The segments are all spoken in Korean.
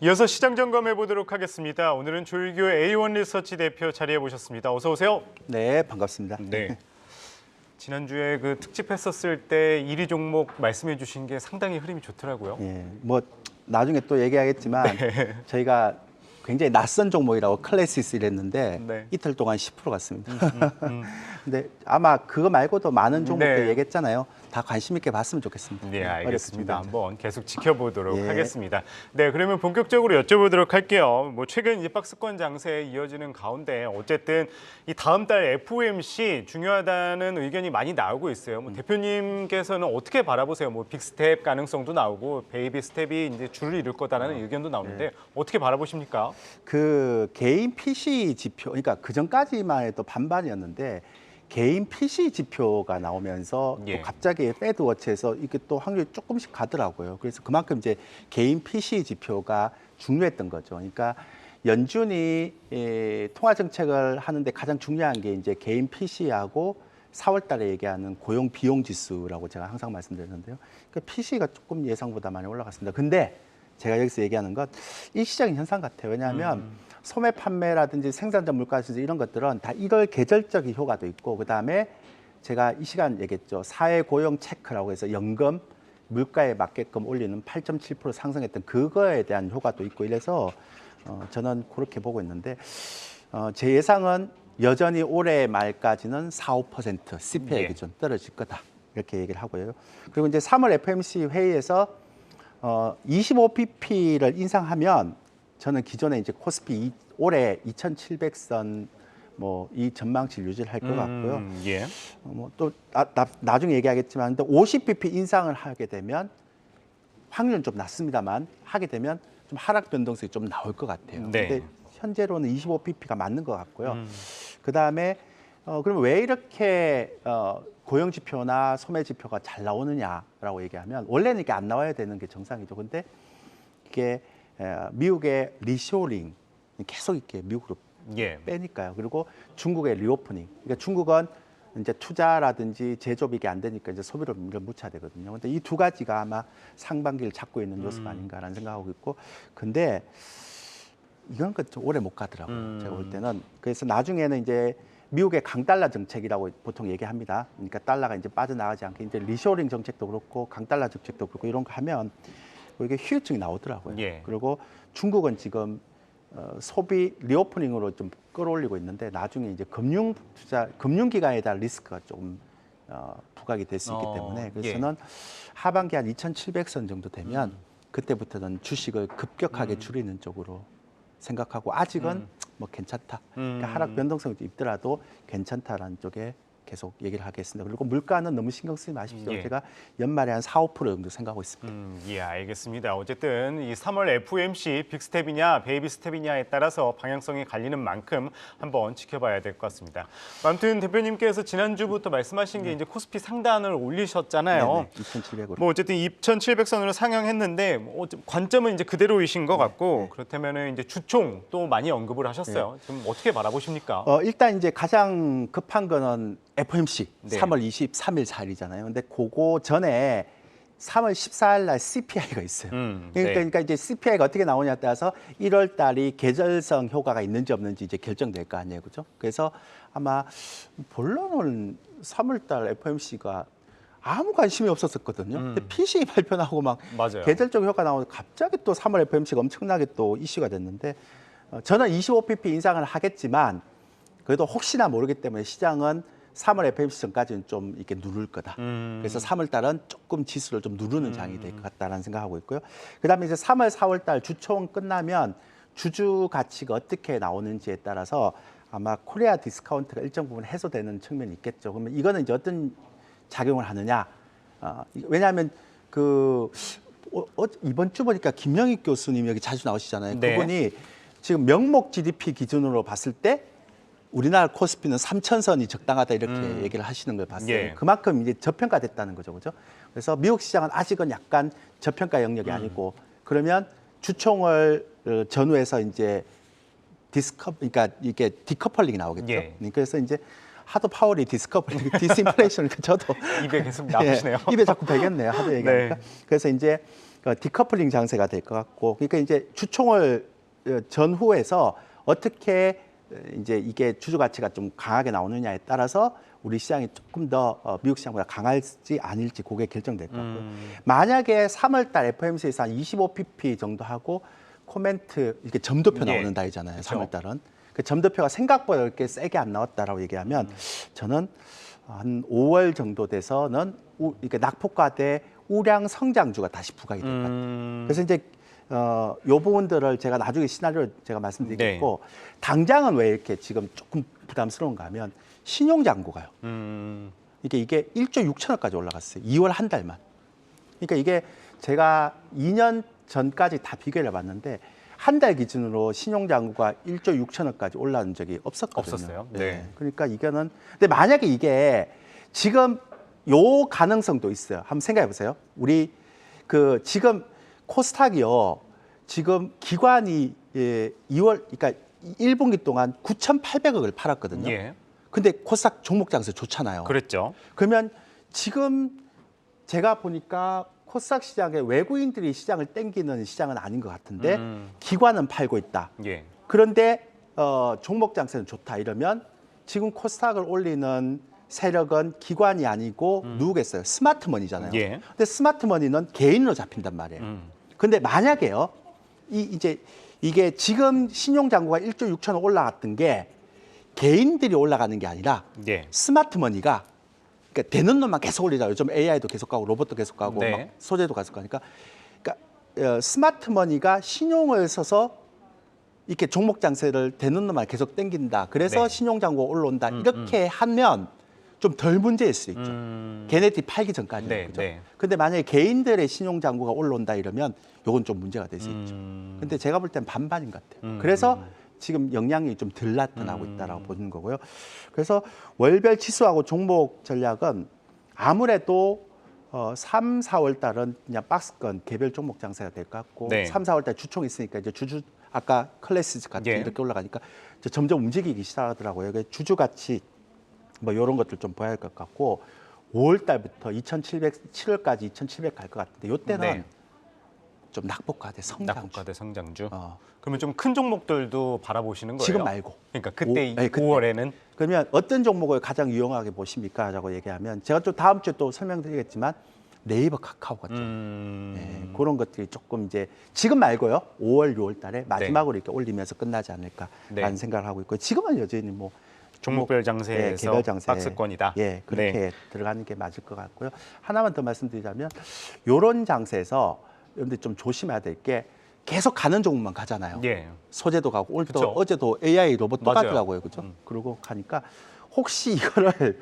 이어서 시장 점검해 보도록 하겠습니다. 오늘은 조일교 A1 리서치 대표 자리해 모셨습니다. 어서 오세요. 네, 반갑습니다. 네. 지난주에 그 특집했었을 때 1위 종목 말씀해 주신 게 상당히 흐름이 좋더라고요. 예, 뭐 나중에 또 얘기하겠지만 저희가 굉장히 낯선 종목이라고 클래시스 이랬는데 네. 이틀 동안 10% 갔습니다. 근데 아마 그거 말고도 많은 종목들 네. 얘기했잖아요. 다 관심 있게 봤으면 좋겠습니다. 네, 알겠습니다. 어렵습니다. 한번 계속 지켜보도록 예. 하겠습니다. 네, 그러면 본격적으로 여쭤보도록 할게요. 뭐 최근 이제 박스권 장세에 이어지는 가운데 어쨌든 이 다음 달 FOMC 중요하다는 의견이 많이 나오고 있어요. 뭐 대표님께서는 어떻게 바라보세요? 뭐 빅스텝 가능성도 나오고 베이비 스텝이 이제 줄을 이룰 거다라는 의견도 나오는데 어떻게 바라보십니까? 그 개인 PC 지표, 그러니까 그 전까지만 해도 반반이었는데 개인 PC 지표가 나오면서 예. 또 갑자기 패드워치에서 이게 또 확률이 조금씩 가더라고요. 그래서 그만큼 이제 개인 PC 지표가 중요했던 거죠. 그러니까 연준이 통화 정책을 하는데 가장 중요한 게 이제 개인 PC하고 4월 달에 얘기하는 고용 비용 지수라고 제가 항상 말씀드렸는데요. 그러니까 PC가 조금 예상보다 많이 올라갔습니다. 근데 제가 여기서 얘기하는 건 일시적인 현상 같아요. 왜냐하면 소매 판매라든지 생산자 물가라든지 이런 것들은 다 1월 계절적인 효과도 있고 그다음에 제가 이 시간 얘기했죠. 사회 고용 체크라고 해서 연금 물가에 맞게끔 올리는 8.7% 상승했던 그거에 대한 효과도 있고 이래서 저는 그렇게 보고 있는데 제 예상은 여전히 올해 말까지는 4, 5% CPI 예. 기준 떨어질 거다. 이렇게 얘기를 하고요. 그리고 이제 3월 FOMC 회의에서 25pp를 인상하면 저는 기존에 이제 코스피 올해 2,700선 뭐 이 전망치를 유지를 할 것 같고요. 예. 뭐 또 나중에 얘기하겠지만 또 50pp 인상을 하게 되면 확률은 좀 낮습니다만 하게 되면 좀 하락 변동성이 좀 나올 것 같아요. 네. 근데 현재로는 25pp가 맞는 것 같고요. 그다음에 그러면 왜 이렇게 고용 지표나 소매 지표가 잘 나오느냐라고 얘기하면 원래는 이게 안 나와야 되는 게 정상이죠. 근데 이게 미국의 리쇼링 계속 이렇게 미국으로 예. 빼니까요. 그리고 중국의 리오프닝. 그러니까 중국은 이제 투자라든지 제조업이 이게 안 되니까 이제 소비를 묻혀야 되거든요. 근데 이 두 가지가 아마 상반기를 잡고 있는 요소가 아닌가라는 생각하고 있고, 근데 이건 좀 오래 못 가더라고요. 제가 볼 때는. 그래서 나중에는 이제 미국의 강달러 정책이라고 보통 얘기합니다. 그러니까 달러가 이제 빠져나가지 않게 이제 리쇼링 정책도 그렇고 강달러 정책도 그렇고 이런 거 하면 이게 휴유증이 나오더라고요. 예. 그리고 중국은 지금 소비 리오프닝으로 좀 끌어올리고 있는데 나중에 이제 금융기관에 대한 리스크가 조금 부각이 될 수 있기 때문에 그래서 예. 저는 하반기 한 2,700선 정도 되면 그때부터는 주식을 급격하게 줄이는 쪽으로 생각하고 아직은 뭐 괜찮다. 그러니까 하락 변동성이 있더라도 괜찮다라는 쪽에 계속 얘기를 하겠습니다. 그리고 물가는 너무 신경 쓰지 마십시오. 예. 제가 연말에 한 4, 5% 정도 생각하고 있습니다. 예, 알겠습니다. 어쨌든 이 3월 FOMC 빅스텝이냐 베이비 스텝이냐에 따라서 방향성이 갈리는 만큼 한번 지켜봐야 될 것 같습니다. 아무튼 대표님께서 지난주부터 말씀하신 게 이제 코스피 상단을 올리셨잖아요. 네네, 2,700으로. 뭐 어쨌든 2,700선으로 상향했는데 뭐 관점은 이제 그대로이신 것 같고 그렇다면은 이제 주총 또 많이 언급을 하셨어요. 지금 어떻게 바라보십니까? 일단 이제 가장 급한 거는 FOMC 네. 3월 23일 4일이잖아요. 근데 그거 전에 3월 14일 날 CPI가 있어요. 네. 그러니까 이제 CPI가 어떻게 나오냐에 따라서 1월 달이 계절성 효과가 있는지 없는지 이제 결정될 거 아니에요. 그죠? 그래서 아마 본론은 3월 달 FOMC가 아무 관심이 없었거든요. 근데 PCE 발표 나오고 막 맞아요. 계절적 효과 나오고 갑자기 또 3월 FOMC가 엄청나게 또 이슈가 됐는데 저는 25pp 인상을 하겠지만 그래도 혹시나 모르기 때문에 시장은 3월 FOMC 전까지는 좀 이렇게 누를 거다. 그래서 3월 달은 조금 지수를 좀 누르는 장이 될 것 같다라는 생각하고 있고요. 그다음에 이제 3월, 4월 달 주총 끝나면 주주 가치가 어떻게 나오는지에 따라서 아마 코리아 디스카운트가 일정 부분 해소되는 측면이 있겠죠. 그러면 이거는 이제 어떤 작용을 하느냐? 왜냐하면 이번 주 보니까 김영익 교수님 여기 자주 나오시잖아요. 네. 그분이 지금 명목 GDP 기준으로 봤을 때 우리나라 코스피는 3,000선이 적당하다 이렇게 얘기를 하시는 걸 봤어요. 예. 그만큼 이제 저평가됐다는 거죠, 그죠? 그래서 미국 시장은 아직은 약간 저평가 영역이 아니고 그러면 주총을 전후해서 이제 그러니까 이게 디커플링이 나오겠죠. 예. 그래서 이제 하도 파월이 디스커플링, 디스인플레이션 저도 입에 계속 나오시네요. 입에 자꾸 배겠네요. 하도 얘기하니까. 네. 그래서 이제 디커플링 장세가 될 것 같고, 그러니까 이제 주총을 전후해서 어떻게 이제 이게 주주 가치가 좀 강하게 나오느냐에 따라서 우리 시장이 조금 더 미국 시장보다 강할지 아닐지 그게 결정될 것 같고요. 만약에 3월달 FOMC에서 한 25pp 정도 하고 코멘트 이렇게 점도표 예. 나오는 달이잖아요. 그렇죠. 3월달은 그 점도표가 생각보다 이렇게 세게 안 나왔다라고 얘기하면 저는 한 5월 정도 돼서는 이렇게 낙폭과대 우량 성장주가 다시 부각이 될 것 같아요. 그래서 이제 요 부분들을 제가 나중에 시나리오를 제가 말씀드리겠고 당장은 왜 이렇게 지금 조금 부담스러운가 하면 신용잔고가요. 이게 1조 6천억까지 올라갔어요. 2월 한 달만. 그러니까 이게 제가 2년 전까지 다 비교를 해봤는데 한 달 기준으로 신용잔고가 1조 6천억까지 올라온 적이 없었거든요. 없었어요. 네. 그러니까 이거는 근데 만약에 이게 지금 요 가능성도 있어요. 한번 생각해 보세요. 우리 그 지금 코스닥이요. 지금 기관이 2월 그러니까 1분기 동안 9,800억을 팔았거든요. 예. 근데 코스닥 종목 장세 좋잖아요. 그랬죠. 그러면 지금 제가 보니까 코스닥 시장에 외국인들이 시장을 땡기는 시장은 아닌 것 같은데 기관은 팔고 있다. 예. 그런데 종목 장세는 좋다 이러면 지금 코스닥을 올리는 세력은 기관이 아니고 누구겠어요? 스마트머니잖아요. 예. 근데 스마트머니는 개인으로 잡힌단 말이에요. 근데 만약에요, 이제 이게 지금 신용잔고가 1조 6천억 올라갔던 게 개인들이 올라가는 게 아니라 예. 스마트머니가 그러니까 되는 놈만 계속 올리자. 요즘 AI도 계속 가고 로봇도 계속 가고 네. 막 소재도 계속 가니까 그러니까 스마트머니가 신용을 써서 이렇게 종목 장세를 되는 놈만 계속 땡긴다. 그래서 네. 신용잔고가 올라온다. 이렇게 하면 좀 덜 문제일 수 있죠. 걔네들이 팔기 전까지. 네, 그죠? 네. 근데 만약에 개인들의 신용잔고가 올라온다 이러면 요건 좀 문제가 될 수 있죠. 근데 제가 볼 땐 반반인 것 같아요. 그래서 지금 영향이 좀 덜 나타나고 있다라고 보는 거고요. 그래서 월별 치수하고 종목 전략은 아무래도 3, 4월 달은 그냥 박스권 개별 종목 장세가 될 것 같고 네. 3, 4월 달 주총이 있으니까 이제 주주 아까 클래시즈 같은 예. 이렇게 올라가니까 이제 점점 움직이기 시작하더라고요. 주주 가치 뭐 이런 것들 좀 봐야 할 것 같고 5월 달부터 7월까지 2,700 갈 것 같은데 이때는 네. 좀 낙폭과대 성장주. 낙폭과대 성장주. 어. 그러면 좀 큰 종목들도 바라보시는 거예요? 지금 말고. 그러니까 그때 네, 그때. 5월에는 그러면 어떤 종목을 가장 유용하게 보십니까? 라고 얘기하면 제가 또 다음 주에 또 설명드리겠지만 네이버 카카오 같죠. 네, 그런 것들이 조금 이제 지금 말고요. 5월, 6월 달에 마지막으로 이렇게 올리면서 끝나지 않을까라는 네. 생각을 하고 있고 지금은 여전히 뭐 종목별 장세에서 개별 장세. 박스권이다. 예, 그렇게 네. 들어가는 게 맞을 것 같고요. 하나만 더 말씀드리자면 요런 장세에서 여러분들 좀 조심해야 될 게 계속 가는 종목만 가잖아요. 예. 소재도 가고 오늘 그쵸. 또 어제도 AI 로봇 맞아요. 똑같더라고요. 그죠? 그러고 가니까 혹시 이거를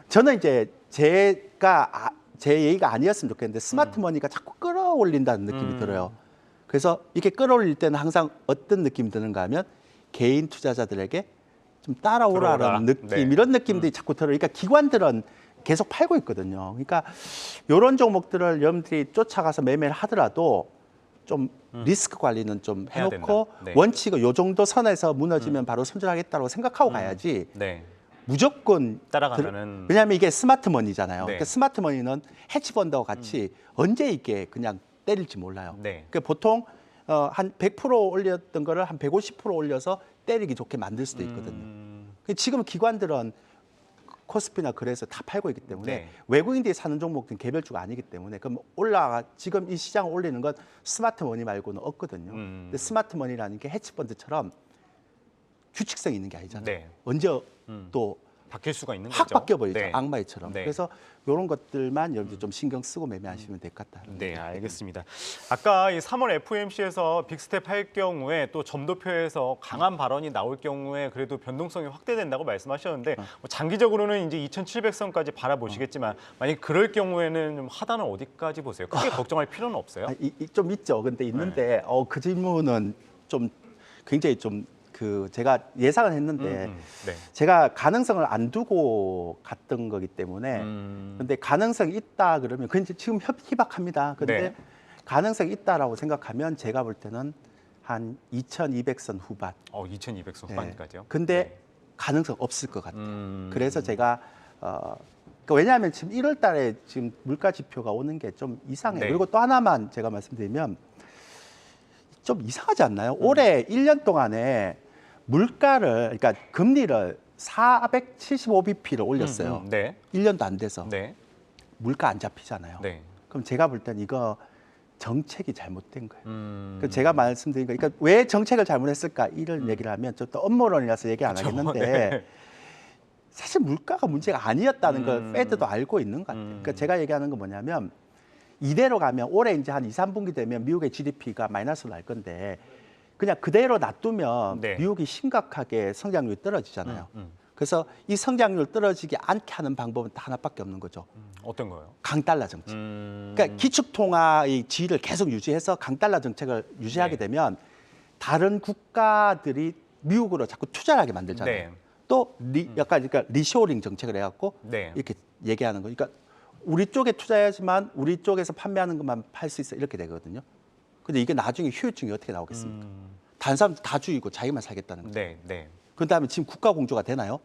저는 이제 제가 제 얘기가 아니었으면 좋겠는데 스마트머니가 자꾸 끌어올린다는 느낌이 들어요. 그래서 이렇게 끌어올릴 때는 항상 어떤 느낌이 드는가 하면 개인 투자자들에게 좀 따라오라는 들어오라. 느낌 네. 이런 느낌들이 자꾸 들어요. 그러니까 기관들은 계속 팔고 있거든요. 그러니까 이런 종목들을 여러분들이 쫓아가서 매매를 하더라도 좀 리스크 관리는 좀 해야 해놓고 된다. 네. 원칙을 요 정도 선에서 무너지면 바로 손절하겠다고 생각하고 가야지 네. 무조건 따라가면은 왜냐하면 이게 스마트머니잖아요. 네. 그러니까 스마트머니는 해치펀드와 같이 언제 이게 그냥 때릴지 몰라요. 네. 그러니까 보통 한 100% 올렸던 거를 한 150% 올려서 때리기 좋게 만들 수도 있거든요. 지금 기관들은 코스피나 그래서 다 팔고 있기 때문에 네. 외국인들이 사는 종목은 개별주가 아니기 때문에 그럼 지금 이 시장을 올리는 건 스마트머니 말고는 없거든요. 근데 스마트머니라는 게 해치펀드처럼 규칙성이 있는 게 아니잖아요. 네. 언제 또 바뀔 수가 있는 확 거죠. 바뀌어버리죠. 네. 악마이처럼. 네. 그래서 이런 것들만 여러분들 좀 신경 쓰고 매매하시면 될 것 같다. 네, 알겠습니다. 아까 이 3월 FOMC에서 빅스텝 할 경우에 또 점도표에서 강한 발언이 나올 경우에 그래도 변동성이 확대된다고 말씀하셨는데 뭐 장기적으로는 이제 2,700선까지 바라보시겠지만 만약 그럴 경우에는 좀 하단은 어디까지 보세요? 크게 걱정할 필요는 없어요? 좀 있죠. 근데 있는데 그 질문은 좀 굉장히 좀 제가 예상을 했는데 네. 제가 가능성을 안 두고 갔던 거기 때문에 근데 가능성이 있다 그러면 그건 이제 지금 희박합니다. 근데 네. 가능성이 있다라고 생각하면 제가 볼 때는 한 2,200선 후반. 2,200선 네. 후반까지요? 근데 가능성 없을 것 같아요. 그래서 제가 그러니까 왜냐하면 지금 1월 달에 지금 물가 지표가 오는 게 좀 이상해요. 네. 그리고 또 하나만 제가 말씀드리면 좀 이상하지 않나요? 올해 1년 동안에 물가를 그러니까 금리를 475bp를 올렸어요. 네. 1년도 안 돼서. 네. 물가 안 잡히잖아요. 네. 그럼 제가 볼 땐 이거 정책이 잘못된 거예요. 그러니까 제가 말씀드린 거, 그러니까 왜 정책을 잘못했을까 이런 얘기를 하면 좀 또 업무론이라서 얘기 안 그렇죠. 하겠는데 네. 사실 물가가 문제가 아니었다는 걸 페드도 알고 있는 것 같아요. 그러니까 제가 얘기하는 건 뭐냐면 이대로 가면 올해 이제 한 2, 3분기 되면 미국의 GDP가 마이너스로 날 건데 그냥 그대로 놔두면 네. 미국이 심각하게 성장률이 떨어지잖아요. 그래서 이 성장률 떨어지게 않게 하는 방법은 딱 하나밖에 없는 거죠. 어떤 거요? 강달러 정책. 그러니까 기축통화의 지위를 계속 유지해서 강달러 정책을 유지하게 네. 되면 다른 국가들이 미국으로 자꾸 투자를 하게 만들잖아요. 네. 또 약간 그러니까 리쇼링 정책을 해갖고 네. 이렇게 얘기하는 거. 그러니까 우리 쪽에 투자해야지만 우리 쪽에서 판매하는 것만 팔 수 있어 이렇게 되거든요. 근데 이게 나중에 효율증이 어떻게 나오겠습니까? 다른 사람 다 죽이고 자기만 살겠다는 거죠. 네. 네. 그다음에 지금 국가 공조가 되나요?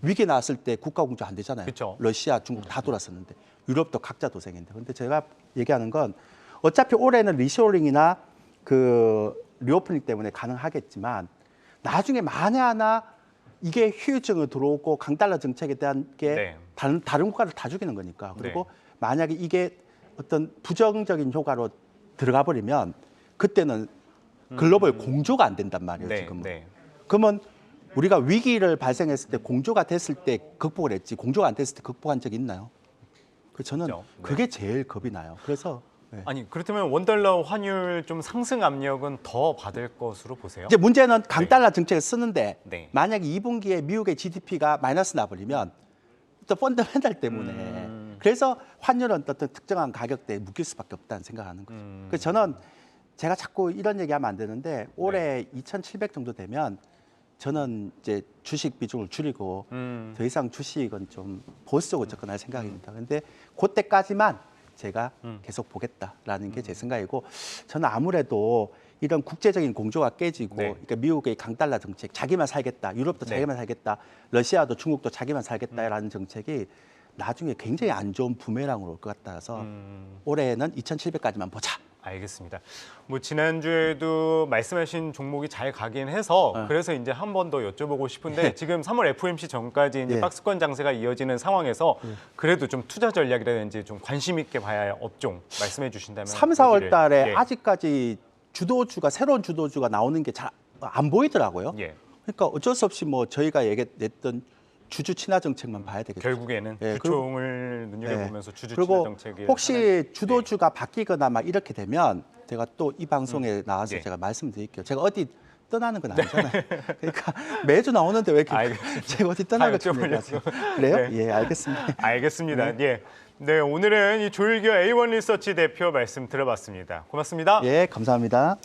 위기 나왔을 때 국가 공조 안 되잖아요. 그쵸. 러시아, 중국 다 돌았었는데 유럽도 각자 도생인데. 근데 제가 얘기하는 건 어차피 올해는 리쇼링이나 그 리오프닝 때문에 가능하겠지만 나중에 만에 하나 이게 휴유증으로 들어오고 강달러 정책에 대한 게 네. 다른 국가를 다 죽이는 거니까. 그리고 네. 만약에 이게 어떤 부정적인 효과로 들어가 버리면 그때는 글로벌 공조가 안 된단 말이에요. 네. 지금은. 네. 그러면 우리가 위기를 발생했을 때 공조가 됐을 때 극복을 했지 공조가 안 됐을 때 극복한 적이 있나요? 그 저는 그렇죠. 네. 그게 제일 겁이 나요. 그래서 네. 아니 그렇다면 원달러 환율 좀 상승 압력은 더 받을 것으로 보세요? 이제 문제는 강달러 정책을 쓰는데 네. 만약에 2분기에 미국의 GDP가 마이너스 나버리면 또 펀더멘탈 때문에 그래서 환율은 어떤 특정한 가격대에 묶일 수밖에 없다는 생각하는 거죠. 그래서 저는 제가 자꾸 이런 얘기하면 안 되는데 올해 2,700 정도 되면 저는 이제 주식 비중을 줄이고 더 이상 주식은 좀 보수적으로 접근할 생각입니다. 그런데 그때까지만 제가 계속 보겠다라는 게 제 생각이고 저는 아무래도 이런 국제적인 공조가 깨지고 네. 그러니까 미국의 강달러 정책 자기만 살겠다, 유럽도 네. 자기만 살겠다, 러시아도 중국도 자기만 살겠다라는 정책이 나중에 굉장히 안 좋은 부메랑으로 올 것 같아서 올해는 2,700까지만 보자. 알겠습니다. 뭐 지난주에도 말씀하신 종목이 잘 가긴 해서 그래서 이제 한 번 더 여쭤보고 싶은데 지금 3월 FOMC 전까지 이제 예. 박스권 장세가 이어지는 상황에서 그래도 좀 투자 전략이라든지 좀 관심 있게 봐야 할 업종 말씀해 주신다면 3, 4월 달에 예. 아직까지 주도주가 새로운 주도주가 나오는 게 잘 안 보이더라고요. 예. 그러니까 어쩔 수 없이 뭐 저희가 얘기했던 주주 친화 정책만 봐야 되겠죠. 결국에는 예, 규총을 눈여겨보면서 주주 친화 그리고 정책이 혹시 주도주가 바뀌거나 막 이렇게 되면 제가 또 이 방송에 나와서 예. 제가 말씀드릴게요. 제가 어디 떠나는 건 아니잖아요. 그러니까 매주 나오는데 왜 이렇게 알겠습니다. 제가 어디 떠나는 것처럼 여쭤보려고. 얘기하세요. 그래요? 네. 예, 알겠습니다. 알겠습니다. 예. 네, 오늘은 이 조일교 A1 리서치 대표 말씀 들어봤습니다. 고맙습니다. 예, 감사합니다.